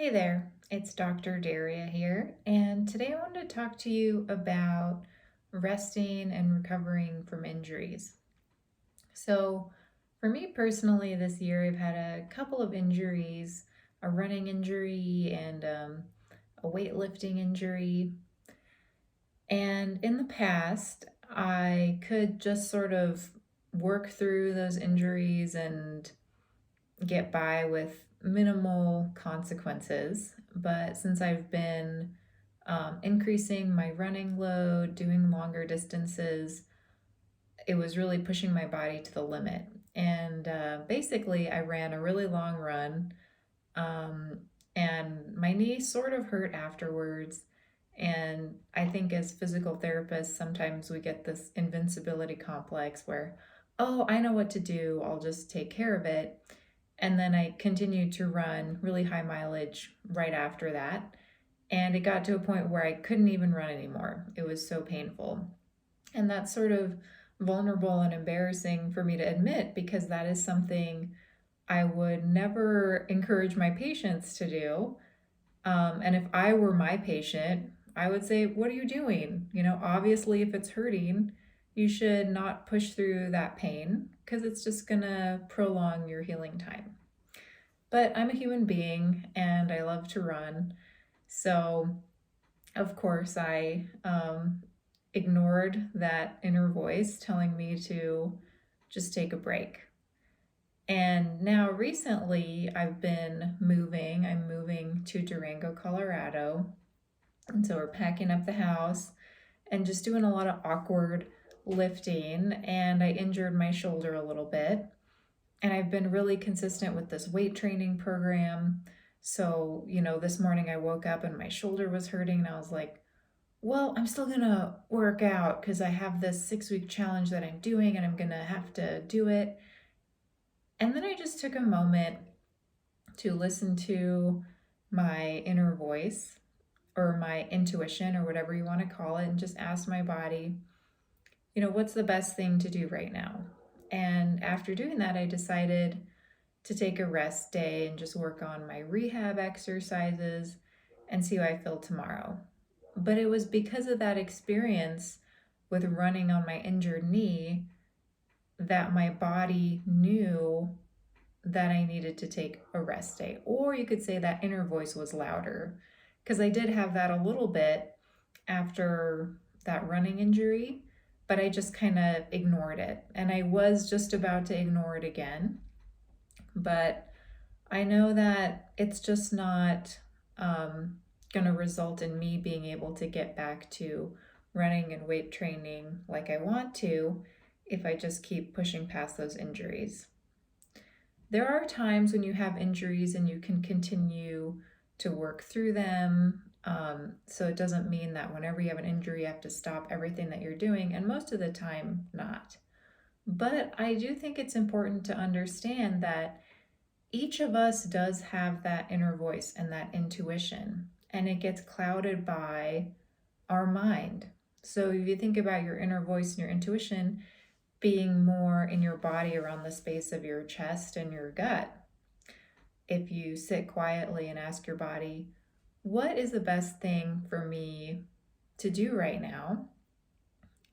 Hey there, it's Dr. Daria here, and today I wanted to talk to you about resting and recovering from injuries. So, for me personally, this year I've had a couple of injuries, a running injury and a weightlifting injury. And in the past, I could just sort of work through those injuries and get by with minimal consequences. But since I've been increasing my running load, doing longer distances, it was really pushing my body to the limit. And basically, I ran a really long run, um, and my knee sort of hurt afterwards. And I think as physical therapists, sometimes we get this invincibility complex where, oh, I know what to do, I'll just take care of it. And then I continued to run really high mileage right after that. And it got to a point where I couldn't even run anymore. It was so painful. And that's sort of vulnerable and embarrassing for me to admit because that is something I would never encourage my patients to do. And if I were my patient, I would say, what are you doing? Obviously, if it's hurting, you should not push through that pain because it's just going to prolong your healing time. But I'm a human being and I love to run. So, of course, I ignored that inner voice telling me to just take a break. And now recently I've been moving. I'm moving to Durango, Colorado. And so we're packing up the house and just doing a lot of awkward lifting. And I injured my shoulder a little bit. And I've been really consistent with this weight training program. So, this morning I woke up and my shoulder was hurting, and I was like, well, I'm still gonna work out because I have this 6-week challenge that I'm doing and I'm gonna have to do it. And then I just took a moment to listen to my inner voice or my intuition or whatever you want to call it and just ask my body, what's the best thing to do right now? And after doing that, I decided to take a rest day and just work on my rehab exercises and see how I feel tomorrow. But it was because of that experience with running on my injured knee that my body knew that I needed to take a rest day. Or you could say that inner voice was louder because I did have that a little bit after that running injury, but I just kind of ignored it. And I was just about to ignore it again. But I know that it's just not going to result in me being able to get back to running and weight training like I want to if I just keep pushing past those injuries. There are times when you have injuries and you can continue to work through them. So it doesn't mean that whenever you have an injury, you have to stop everything that you're doing, and most of the time, not. But I do think it's important to understand that each of us does have that inner voice and that intuition, and it gets clouded by our mind. So if you think about your inner voice and your intuition being more in your body around the space of your chest and your gut, if you sit quietly and ask your body, what is the best thing for me to do right now?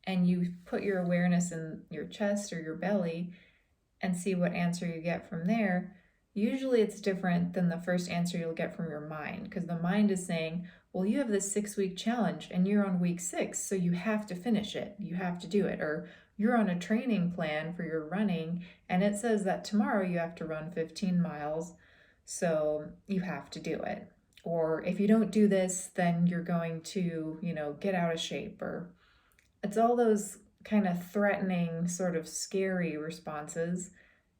And you put your awareness in your chest or your belly and see what answer you get from there. Usually it's different than the first answer you'll get from your mind because the mind is saying, well, you have this 6-week challenge and you're on week 6, so you have to finish it. You have to do it. Or you're on a training plan for your running and it says that tomorrow you have to run 15 miles, so you have to do it. Or if you don't do this, then you're going to, get out of shape. Or it's all those kind of threatening, sort of scary responses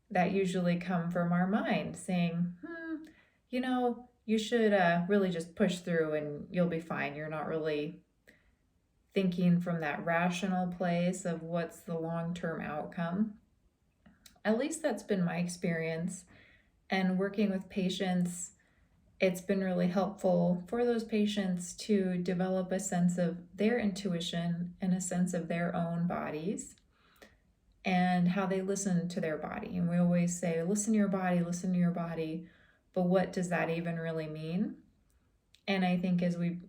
that usually come from our mind saying, you should really just push through and you'll be fine. You're not really thinking from that rational place of what's the long-term outcome. At least that's been my experience. And working with patients, it's been really helpful for those patients to develop a sense of their intuition and a sense of their own bodies and how they listen to their body. And we always say, listen to your body, listen to your body. but what does that even really mean? And I think as we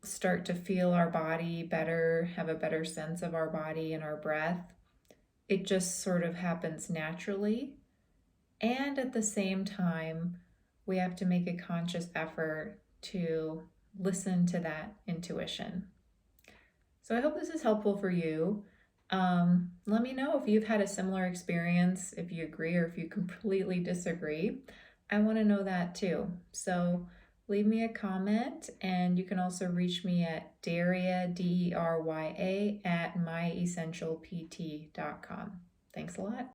start to feel our body better, have a better sense of our body and our breath, it just sort of happens naturally. And at the same time, we have to make a conscious effort to listen to that intuition. So I hope this is helpful for you. Let me know if you've had a similar experience, if you agree or if you completely disagree. I want to know that too. So leave me a comment, and you can also reach me at Derya, Derya, at myessentialpt.com. Thanks a lot.